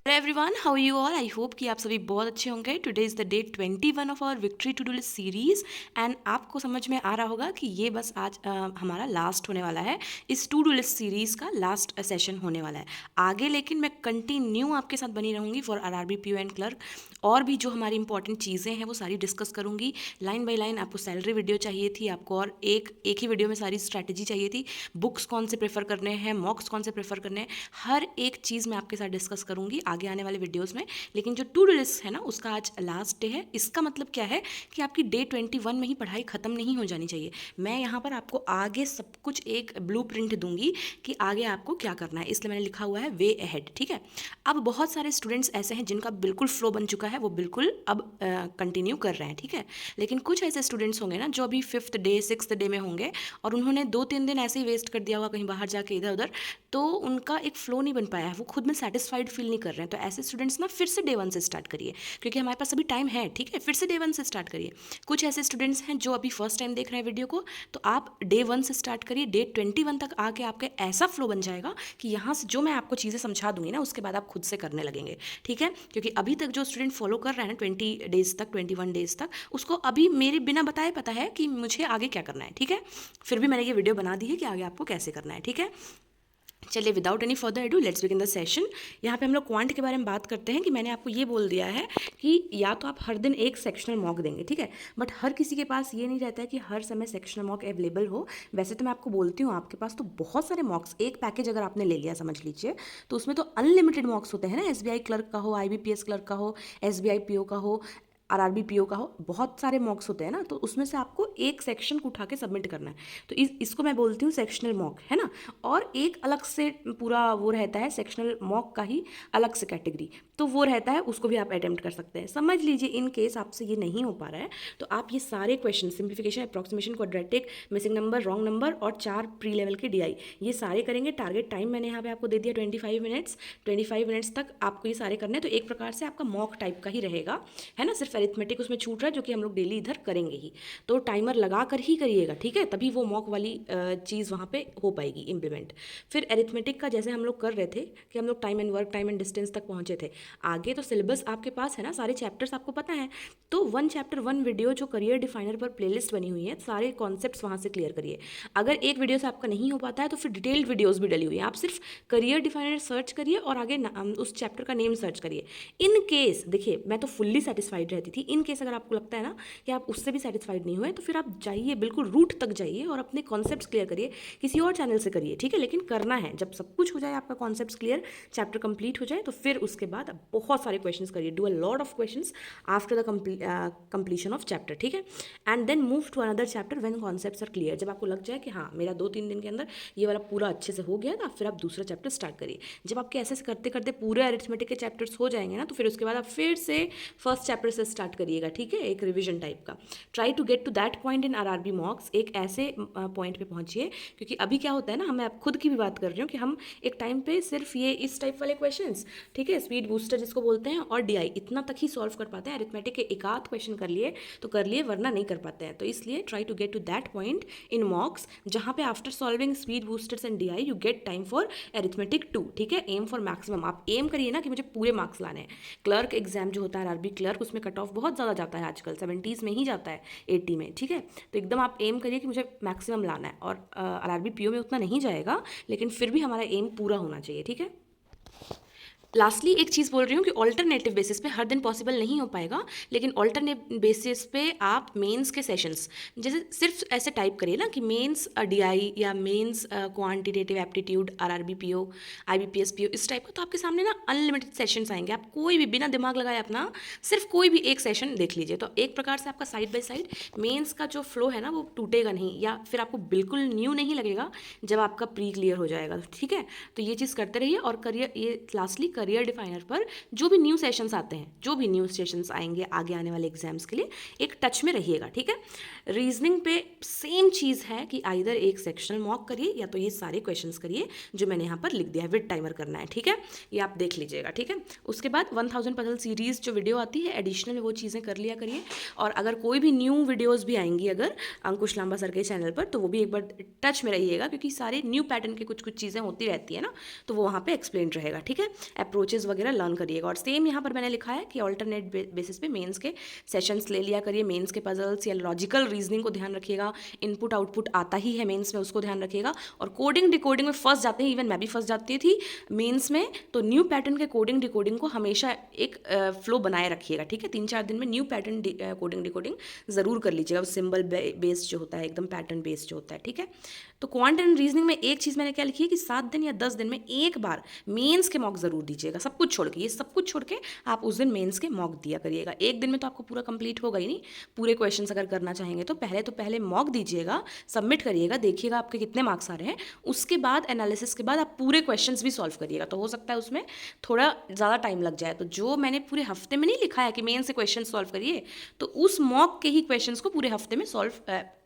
Hello everyone, how you all. I hope कि आप सभी बहुत अच्छे होंगे। Today is the day 21 of our victory to do list series and आपको समझ में आ रहा होगा कि ये बस आज हमारा लास्ट होने वाला है। इस टू डू लिस्ट सीरीज़ का लास्ट सेशन होने वाला है आगे, लेकिन मैं कंटिन्यू आपके साथ बनी रहूँगी for RRB PO and clerk. और भी जो हमारी इंपॉर्टेंट चीज़ें हैं वो सारी डिस्कस करूँगी लाइन बाय लाइन। आपको सैलरी वीडियो चाहिए थी, आपको और एक ही वीडियो में सारी स्ट्रैटेजी चाहिए थी, बुक्स कौन से प्रेफर करने हैं, मॉक्स कौन से प्रेफर करने हैं, हर एक चीज़ मैं आपके साथ डिस्कस करूँगी आगे आने वाले वीडियोस में। लेकिन जो टू डू लिस्ट है ना, उसका आज लास्ट डे है। इसका मतलब क्या है कि आपकी डे 21 में ही पढ़ाई खत्म नहीं हो जानी चाहिए। मैं यहाँ पर आपको आगे सब कुछ एक ब्लूप्रिंट दूंगी कि आगे आपको क्या करना है, इसलिए मैंने लिखा हुआ है वे अहेड। ठीक है, अब बहुत सारे स्टूडेंट्स ऐसे हैं जिनका बिल्कुल फ्लो बन चुका है, वो बिल्कुल अब कंटिन्यू कर रहे हैं। ठीक है, लेकिन कुछ ऐसे स्टूडेंट्स होंगे ना जो अभी 5th डे 6th डे में होंगे और उन्होंने 2-3 दिन ऐसे ही वेस्ट कर दिया होगा कहीं बाहर जाके इधर उधर, तो उनका एक फ्लो नहीं बन पाया है, वो खुद में सेटिस्फाइड फील नहीं कर रहे हैं। तो ऐसे स्टूडेंट्स ना फिर से डे 1 से स्टार्ट करिए, क्योंकि हमारे पास अभी टाइम है। ठीक है, फिर से डे 1 से स्टार्ट करिए। कुछ ऐसे स्टूडेंट्स हैं जो अभी फर्स्ट टाइम देख रहे हैं वीडियो को, तो आप डे 1 से स्टार्ट करिए। डे 21 तक आके आपके ऐसा फ्लो बन जाएगा कि यहाँ से जो मैं आपको चीज़ें समझा दूंगी ना, उसके बाद आप खुद से करने लगेंगे। ठीक है, क्योंकि अभी तक जो स्टूडेंट फॉलो कर रहे हैं ना 20 डेज तक, 21 डेज तक, उसको अभी मेरे बिना बताए पता है कि मुझे आगे क्या करना है। ठीक है, फिर भी मैंने ये वीडियो बना दी है कि आगे आपको कैसे करना है। ठीक है, चलिए without any further edu let's begin the session. यहाँ पे हम लोग क्वांट के बारे में बात करते हैं कि मैंने आपको ये बोल दिया है कि या तो आप हर दिन एक सेक्शनल मॉक देंगे। ठीक है, बट हर किसी के पास ये नहीं रहता है कि हर समय सेक्शनल मॉक अवेलेबल हो। वैसे तो मैं आपको बोलती हूँ, आपके पास तो बहुत सारे मॉक्स, एक पैकेज अगर आपने ले लिया समझ लीजिए, तो उसमें तो अनलिमिटेड मॉक्स होते हैं ना। एसबीआई क्लर्क का हो, आईबीपीएस क्लर्क का हो, एसबीआई पीओ का हो, आरआरबी पीओ का हो, बहुत सारे मॉक्स होते हैं ना। तो उसमें से आपको एक सेक्शन को उठा के सबमिट करना है, तो इसको मैं बोलती हूँ सेक्शनल मॉक, है ना। और एक अलग से पूरा वो रहता है सेक्शनल मॉक का ही अलग से कैटेगरी, तो वो रहता है, उसको भी आप अटेम्प्ट कर सकते हैं। समझ लीजिए इन केस आपसे ये नहीं हो पा रहा है, तो आप ये सारे question, simplification, approximation, quadratic, missing number, wrong number और 4 प्री लेवल के डीआई, ये सारे करेंगे। टारगेट टाइम मैंने यहाँ पे आपको दे दिया 25 मिनट्स। 25 मिनट्स तक आपको ये सारे करने हैं, तो एक प्रकार से आपका मॉक टाइप का ही रहेगा, है ना। सिर्फ अरिथमेटिक उसमें छूट रहा है, जो कि हम लोग डेली इधर करेंगे ही, तो टाइमर लगा कर ही करिएगा। ठीक है, तभी वो मॉक वाली चीज़ वहाँ पे हो पाएगी इम्प्लीमेंट। फिर अरिथमेटिक का जैसे हम लोग कर रहे थे कि हम लोग time and work, time and distance तक पहुँचे थे। आगे तो सिलेबस आपके पास है ना, सारे चैप्टर्स आपको पता है, तो 1 चैप्टर 1 वीडियो जो करियर डिफाइनर पर प्लेलिस्ट बनी हुई है, सारे कॉन्सेप्ट्स वहाँ से क्लियर करिए। अगर एक वीडियो से आपका नहीं हो पाता है तो फिर डिटेल्ड वीडियोस भी डली हुई है, आप सिर्फ करियर डिफाइनर सर्च करिए और आगे उस चैप्टर का नेम सर्च करिए। इन केस देखिए, मैं तो फुल्ली सेटिस्फाइड रहती थी। इन केस अगर आपको लगता है ना कि आप उससे भी सेटिस्फाइड नहीं हुए, तो फिर आप जाइए, बिल्कुल रूट तक जाइए और अपने कॉन्सेप्ट्स क्लियर करिए, किसी और चैनल से करिए। ठीक है, लेकिन करना है, जब सब कुछ हो जाए, आपका कॉन्सेप्ट्स क्लियर, चैप्टर कंप्लीट हो जाए, तो फिर उसके बाद आप बहुत सारे क्वेश्चंस करिए। Do a lot of questions after the completion of chapter. ठीक है, and then move to another chapter when concepts are clear. जब आपको लग जाए कि हाँ मेरा 2-3 दिन के अंदर ये वाला पूरा अच्छे से हो गया था, फिर आप दूसरा चैप्टर स्टार्ट करिए। जब आपके ऐसे करते करते पूरे अरिथमेटिक के चैप्टर्स हो जाएंगे ना, तो फिर उसके बाद आप फिर से फर्स्ट चैप्टर से स्टार्ट करिएगा। ठीक है, एक रिविजन टाइप का। Try to get to that point in RRB mocks, एक ऐसे पॉइंट पे पहुंचिए, क्योंकि अभी क्या होता है ना, मैं खुद की भी बात कर रही हूँ कि हम एक टाइम पे सिर्फ ये इस टाइप वाले क्वेश्चंस, ठीक है, स्पीड बूस्टर जिसको बोलते हैं, और डीआई, इतना तक ही सॉल्व कर पाते हैं। अरिथमेटिक के एक आध क्वेश्चन कर लिए तो कर लिए, वरना नहीं कर पाते हैं। तो इसलिए try to get to that point in mocks जहाँ पे after solving speed boosters and DI you get time for arithmetic 2। ठीक है, एम फॉर मैक्सिमम, आप एम करिए ना कि मुझे पूरे मार्क्स लाने हैं। क्लर्क एग्जाम जो होता है आरआरबी क्लर्क, उसमें कट ऑफ बहुत ज़्यादा जाता है आजकल, 70s में ही जाता है, 80 में। ठीक है, तो एकदम आप एम करिए कि मुझे मैक्सिमम लाना है, और आरआरबी पीओ में उतना नहीं जाएगा, लेकिन फिर भी हमारा एम पूरा होना चाहिए। ठीक है, लास्टली एक चीज़ बोल रही हूँ कि ऑल्टरनेटिव बेसिस पे हर दिन पॉसिबल नहीं हो पाएगा, लेकिन ऑल्टरनेट बेसिस पे आप मेंस के सेशंस, जैसे सिर्फ ऐसे टाइप करिए ना कि मेंस डीआई या mains quantitative aptitude RRB PO, IBPS PO, इस टाइप का, तो आपके सामने ना अनलिमिटेड सेशंस आएंगे। आप कोई भी बिना दिमाग लगाए अपना सिर्फ कोई भी एक सेशन देख लीजिए, तो एक प्रकार से आपका साइड बाय साइड मेंस का जो फ्लो है ना वो टूटेगा नहीं, या फिर आपको बिल्कुल न्यू नहीं लगेगा जब आपका प्री क्लियर हो जाएगा। ठीक है, तो ये चीज़ करते रहिए। और करियर, ये लास्टली करियर डिफाइनर पर जो भी न्यू सेशंस आते हैं, जो भी न्यू सेशंस आएंगे आगे आने वाले एग्जाम्स के लिए, एक टच में रहिएगा। ठीक है, रीजनिंग पे सेम चीज़ है कि आइदर एक सेक्शनल मॉक करिए या तो ये सारे क्वेश्चंस करिए जो मैंने यहाँ पर लिख दिया है, विद टाइमर करना है। ठीक है, ये आप देख लीजिएगा। ठीक है, उसके बाद 1000 पजल सीरीज़ जो वीडियो आती है एडिशनल, वो चीज़ें कर लिया करिए। और अगर कोई भी न्यू वीडियोज़ भी आएंगी अगर अंकुश लांबा सर के चैनल पर, तो वो भी एक बार टच में रहिएगा, क्योंकि सारे न्यू पैटर्न की कुछ कुछ चीज़ें होती रहती है ना, तो वो वहाँ पे एक्सप्लेन रहेगा। ठीक है, अप्रोचेस वगैरह लर्न करिएगा। और सेम यहाँ पर मैंने लिखा है कि ऑल्टरनेट बेसिस पे मेंस के सेशंस ले लिया करिए, मेंस के पजल्स या लॉजिकल रीजनिंग को ध्यान रखिएगा, इनपुट आउटपुट आता ही है मेंस में, उसको ध्यान रखिएगा। और कोडिंग डिकोडिंग में फंस जाते हैं, इवन मैं भी फंस जाती थी मेंस में, तो न्यू पैटर्न के कोडिंग डिकोडिंग को हमेशा एक फ्लो बनाए रखिएगा, ठीक है। 3-4 दिन में न्यू पैटर्न कोडिंग डिकोडिंग ज़रूर कर लीजिएगा, सिंबल बेस्ड जो होता है, एकदम पैटर्न बेस्ड जो होता है, ठीक है। तो क्वांट एंड रीजनिंग में एक चीज़ मैंने क्या लिखी है कि 7 दिन या 10 दिन में एक बार मेंस के मॉक ज़रूर दीजिएगा, सब कुछ छोड़ के, ये सब कुछ छोड़ के आप उस दिन मेंस के मॉक दिया करिएगा। एक दिन में तो आपको पूरा कंप्लीट होगा ही नहीं, पूरे क्वेश्चंस अगर करना चाहेंगे तो पहले मॉक दीजिएगा, सबमिट करिएगा, देखिएगा आपके कितने मार्क्स आ रहे हैं। उसके बाद एनालिसिस के बाद आप पूरे क्वेश्चंस भी सॉल्व करिएगा, तो हो सकता है उसमें थोड़ा ज़्यादा टाइम लग जाए। तो जो मैंने पूरे हफ्ते में नहीं लिखा है कि मेन से क्वेश्चन सॉल्व करिए, तो उस मॉक के ही क्वेश्चंस को पूरे हफ्ते में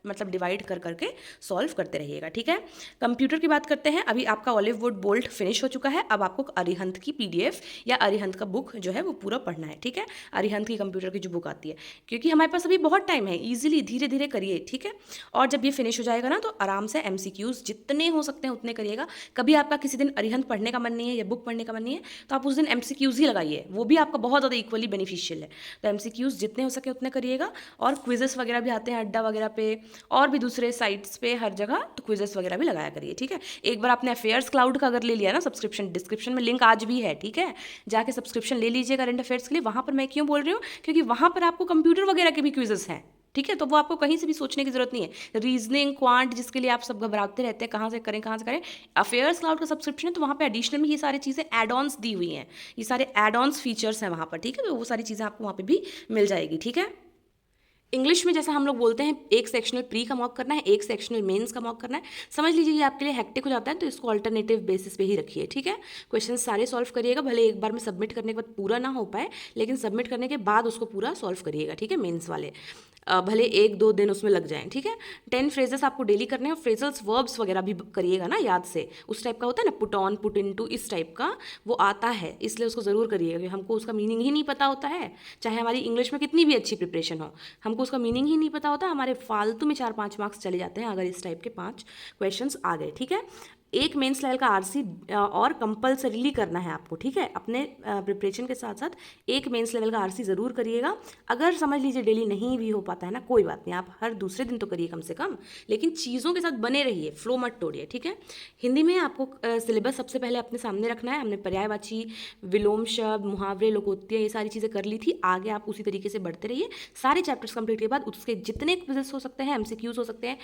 मतलब डिवाइड कर करके सॉल्व करते रहिएगा, ठीक है। कंप्यूटर की बात करते हैं। अभी आपका ऑलिव वुड बोल्ट फिनिश हो चुका है, अब आपको अरिहंत की PDF या अरिहंत का बुक जो है वो पूरा पढ़ना है, ठीक है। अरिहंत की कंप्यूटर की जो बुक आती है, क्योंकि हमारे पास अभी बहुत टाइम है, ईजिली धीरे धीरे करिए, ठीक है। और जब ये फिनिश हो जाएगा ना, तो आराम से MCQs जितने हो सकते हैं उतने करिएगा। कभी आपका किसी दिन अरिहंत पढ़ने का मन नहीं है या बुक पढ़ने का मन नहीं है, तो आप उस दिन MCQs ही लगाइए, वो भी आपका बहुत ज़्यादा इक्वली बेनिफिशियल है। तो MCQs जितने हो सके उतने करिएगा। और क्विजेस वगैरह भी आते हैं अड्डा वगैरह पे और भी दूसरे साइट्स पे, हर जगह, तो क्विजेस वगैरह भी लगाया करिए, ठीक है। एक बार आपने अफेयर्स क्लाउड का अगर ले लिया ना सब्सक्रिप्शन, डिस्क्रिप्शन में लिंक आज भी है, ठीक है, जाके सब्सक्रिप्शन ले लीजिए करंट अफेयर्स के लिए। वहाँ पर मैं क्यों बोल रही हूँ, क्योंकि वहाँ पर आपको कंप्यूटर वगैरह के भी क्विजेस हैं, ठीक है। तो वो आपको कहीं से भी सोचने की जरूरत नहीं है। रीजनिंग, क्वांट, जिसके लिए आप सब घबराते रहते हैं कहाँ से करें कहाँ से करें, अफेयर्स क्लाउड का सब्सक्रिप्शन है, तो वहाँ पे एडिशनल में ये सारी चीज़ें एड ऑन्स दी हुई हैं, ये सारे एड ऑन्स फीचर्स हैं वहाँ पर, ठीक है। तो वो सारी चीज़ें आपको वहाँ पे भी मिल जाएगी, ठीक है। इंग्लिश में जैसा हम लोग बोलते हैं, एक सेक्शनल प्री का मॉक करना है, एक सेक्शनल मेंस का मॉक करना है। समझ लीजिए ये आपके लिए हेक्टिक हो जाता है, तो इसको अल्टरनेटिव बेसिस पे ही रखिए, ठीक है। क्वेश्चन सारे सॉल्व करिएगा, भले एक बार में सबमिट करने के बाद पूरा ना हो पाए, लेकिन सबमिट करने के बाद उसको पूरा सॉल्व करिएगा, ठीक है, मेंस वाले। भले 1-2 दिन उसमें लग जाएं, ठीक है। 10 फ्रेजेस आपको डेली करने हैं। फ्रेजल्स वर्ब्स वगैरह भी करिएगा ना याद से, उस टाइप का होता है ना, पुट ऑन, पुट इनटू, इस टाइप का वो आता है, इसलिए उसको ज़रूर करिएगा, क्योंकि हमको उसका मीनिंग ही नहीं पता होता है। चाहे हमारी इंग्लिश में कितनी भी अच्छी प्रिपरेशन हो, हमको उसका मीनिंग ही नहीं पता होता, हमारे फालतू में 4-5 मार्क्स चले जाते हैं अगर इस टाइप के 5 क्वेश्चंस आ गए, ठीक है। एक मेंस लेवल का RC और कंपल्सरीली करना है आपको, ठीक है। अपने प्रिपरेशन के साथ साथ एक मेंस लेवल का RC ज़रूर करिएगा। अगर समझ लीजिए डेली नहीं भी हो पाता है ना, कोई बात नहीं, आप हर दूसरे दिन तो करिए कम से कम, लेकिन चीज़ों के साथ बने रहिए, फ्लो मत तोड़िए, ठीक है। हिंदी में आपको सिलेबस सबसे पहले अपने सामने रखना है। हमने पर्यायवाची, विलोम शब्द, मुहावरे, लोकोक्तियाँ, ये सारी चीज़ें कर ली थी। आगे आप उसी तरीके से बढ़ते रहिए। सारे चैप्टर्स कंप्लीट के बाद उसके जितने क्विजेस हो सकते हैं, MCQs हो सकते हैं,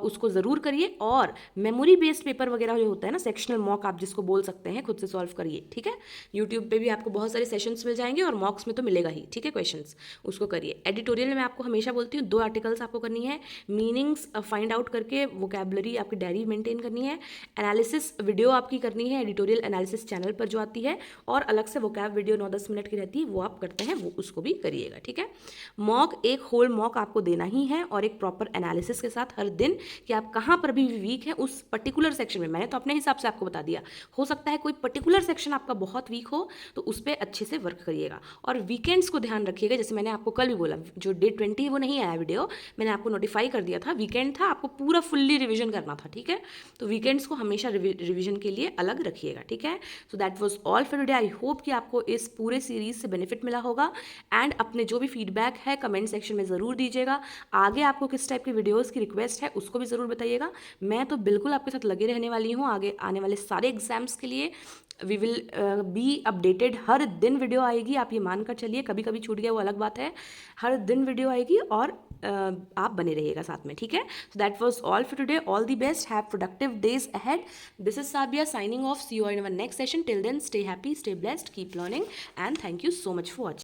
उसको ज़रूर करिए। और मेमोरी बेस्ड पेपर वगैरह जो होता है ना, सेक्शनल मॉक आप जिसको बोल सकते हैं, खुद से सॉल्व करिए, ठीक है। यूट्यूब पे भी आपको बहुत सारे सेशंस मिल जाएंगे और मॉक्स में तो मिलेगा ही, ठीक है, क्वेश्चंस, उसको करिए। एडिटोरियल में मैं आपको हमेशा बोलती हूँ 2 आर्टिकल्स आपको करनी है, मीनिंग्स फाइंड आउट करके वोकैबुलरी आपकी डायरी मेंटेन करनी है, एनालिसिस वीडियो आपकी करनी है एडिटोरियल एनालिसिस चैनल पर जो आती है, और अलग से वोकैब वीडियो 9-10 मिनट की रहती है, वो आप करते हैं, वो उसको भी करिएगा, ठीक है। मॉक, एक होल मॉक आपको देना ही है, और एक प्रॉपर एनालिसिस के साथ हर दिन कि आप कहाँ पर भी वीक है उस पर्टिकुलर सेक्शन में। मैंने तो अपने हिसाब से आपको बता दिया, हो सकता है कोई पर्टिकुलर सेक्शन आपका बहुत वीक हो, तो उस पर अच्छे से वर्क करिएगा। और वीकेंड्स को ध्यान रखिएगा, जैसे मैंने आपको कल भी बोला, जो डे 20 है वो नहीं आया वीडियो, मैंने आपको नोटिफाई कर दिया था, वीकेंड था, आपको पूरा फुल्ली रिविजन करना था, ठीक है। तो वीकेंड्स को हमेशा रिविजन के लिए अलग रखिएगा, ठीक है। So that was all for today. I hope कि आपको इस पूरे सीरीज से बेनिफिट मिला होगा, एंड अपने जो भी फीडबैक है कमेंट सेक्शन में ज़रूर दीजिएगा। आगे आपको किस टाइप की वीडियोज़ की रिक्वेस्ट है उसको भी ज़रूर बताइएगा। मैं तो बिल्कुल आपके साथ लगे रहने वाली हूँ आगे आने वाले सारे एग्जाम्स के लिए। वी विल बी अपडेटेड, हर दिन वीडियो आएगी, आप ये मानकर चलिए, कभी कभी छूट गया वो अलग बात है, हर दिन वीडियो आएगी, और आप बने रहिएगा साथ में, ठीक है। So that was all for today. All the best, have productive days ahead. This is Sabiya signing off. See you in our next session. Till then, stay happy, stay blessed, keep learning, and thank you so much for watching.